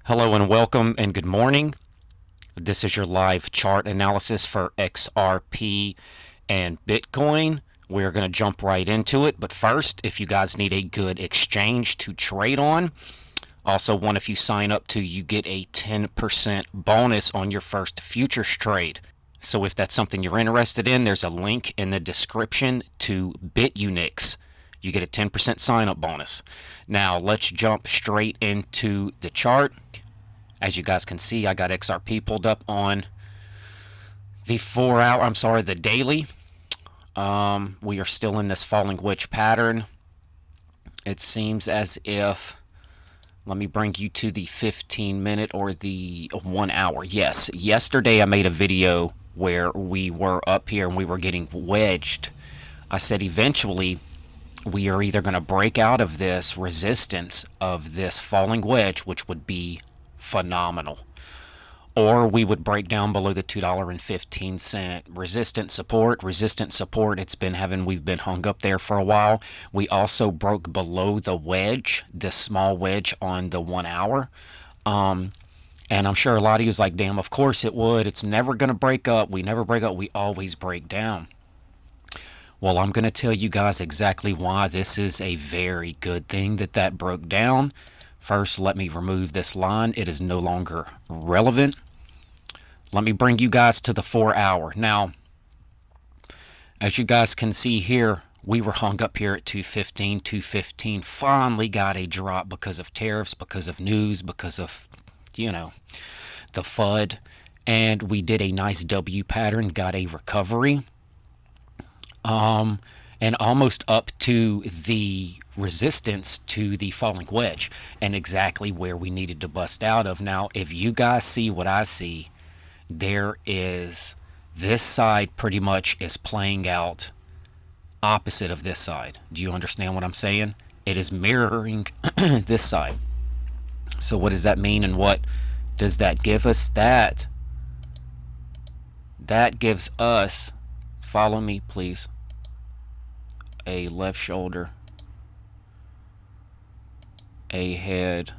Hello and welcome and good morning. This is your live chart analysis for XRP and Bitcoin. We're going to jump right into it. But first, if you guys need a good exchange to trade on, also one, if you sign up to, you get a 10% bonus on your first futures trade. So if that's something you're interested in, there's a link in the description to BitUnix. You get a 10% sign up bonus. Now let's jump straight into the chart. As you guys can see, I got XRP pulled up on the the daily. We are still in this falling wedge pattern. It seems as if, let me bring you to the 15-minute or the 1 hour. Yes, yesterday I made a video where we were up here and we were getting wedged. I said eventually we are either going to break out of this resistance of this falling wedge, which would be phenomenal, or we would break down below the $2.15 resistant support. We've been hung up there for a while. We also broke below the wedge, this small wedge on the 1 hour. And I'm sure a lot of you is like, damn, of course it would. It's never going to break up. We never break up. We always break down. Well, I'm going to tell you guys exactly why this is a very good thing that broke down. First, let me remove this line. It is no longer relevant. Let me bring you guys to the 4 hour. Now, as you guys can see here, we were hung up here at 215. Finally got a drop because of tariffs, because of news, because of, the FUD. And we did a nice W pattern, got a recovery. And almost up to the resistance to the falling wedge and exactly where we needed to bust out of. Now, if you guys see what I see, there is, this side pretty much is playing out opposite of this side. Do you understand what I'm saying? It is mirroring this side. So what does that mean, and what does that give us? That gives us, follow me please, a left shoulder, a head,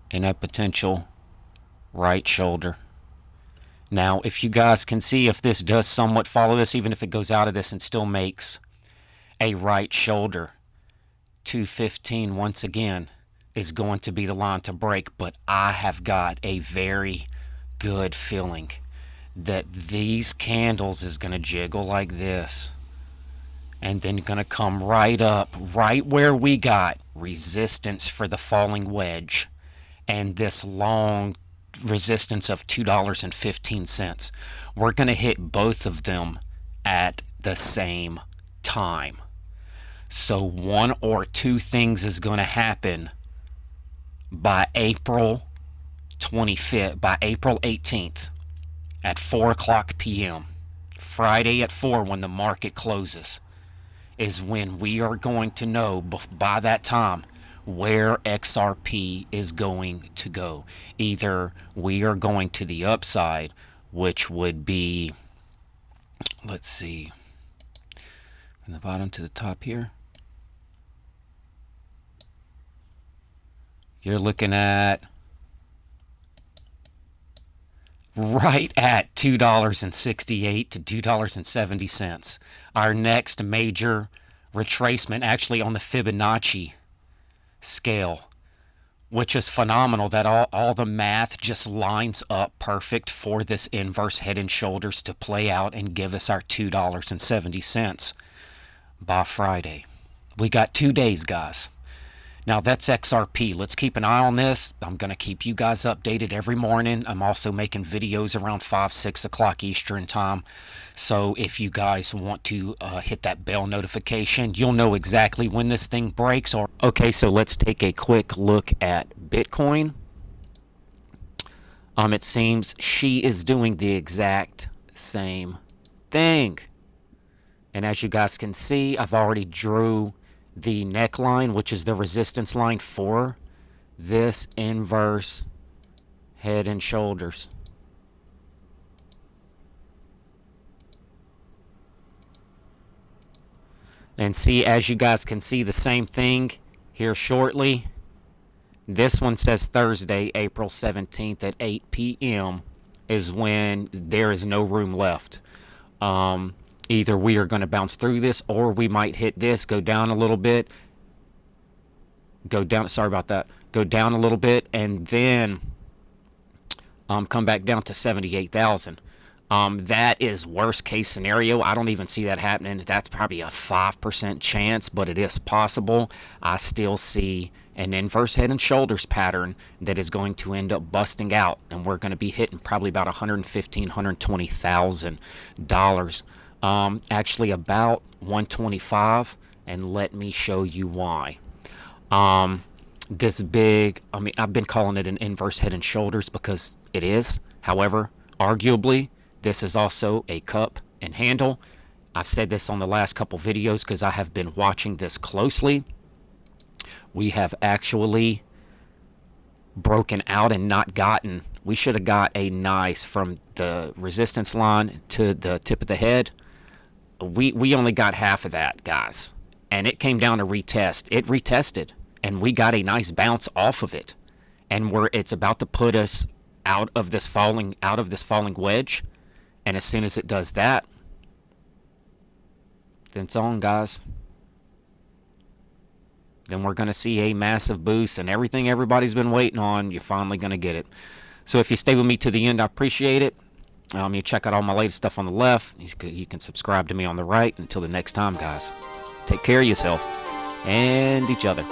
and a potential right shoulder. Now, if you guys can see, if this does somewhat follow this, even if it goes out of this and still makes a right shoulder, 215 once again is going to be the line to break. But I have got a very good feeling that these candles is going to jiggle like this and then going to come right up, right where we got resistance for the falling wedge and this long resistance of $2.15. We're going to hit both of them at the same time. So one or two things is going to happen by April 25th, by April 18th at 4 o'clock p.m. Friday at 4, when the market closes, is when we are going to know by that time where XRP is going to go. Either we are going to the upside, which would be, let's see, from the bottom to the top here, you're looking at right at $2.68 to $2.70. Our next major retracement, actually on the Fibonacci scale, which is phenomenal that all the math just lines up perfect for this inverse head and shoulders to play out and give us our $2.70 by Friday. We got 2 days, guys. Now that's XRP. Let's keep an eye on this. I'm going to keep you guys updated every morning. I'm also making videos around 5, 6 o'clock Eastern time. So if you guys want to hit that bell notification, you'll know exactly when this thing breaks. Okay, so let's take a quick look at Bitcoin. It seems she is doing the exact same thing. And as you guys can see, I've already drew the neckline, which is the resistance line for this inverse head and shoulders. And see, as you guys can see, the same thing here shortly. This one says Thursday, April 17th at 8 p.m. is when there is no room left. Either we are going to bounce through this, or we might hit this, go down a little bit, go down, sorry about that, go down a little bit, and then come back down to 78,000. That is worst case scenario. I don't even see that happening. That's probably a 5% chance, but it is possible. I still see an inverse head and shoulders pattern that is going to end up busting out, and we're going to be hitting probably about $115,000, $120,000. Actually about 125, and let me show you why. This big, I mean, I've been calling it an inverse head and shoulders because it is. However, arguably, this is also a cup and handle. I've said this on the last couple videos because I have been watching this closely. We have actually broken out and not gotten, we should have got a nice from the resistance line to the tip of the head. We only got half of that, guys, and it came down to retest. It retested, and we got a nice bounce off of it, and it's about to put us out of this falling wedge. And as soon as it does that, then it's on, guys. Then we're going to see a massive boost, and everything everybody's been waiting on, you're finally going to get it. So if you stay with me to the end, I appreciate it. You check out all my latest stuff on the left. You can subscribe to me on the right. Until the next time, guys, take care of yourself and each other.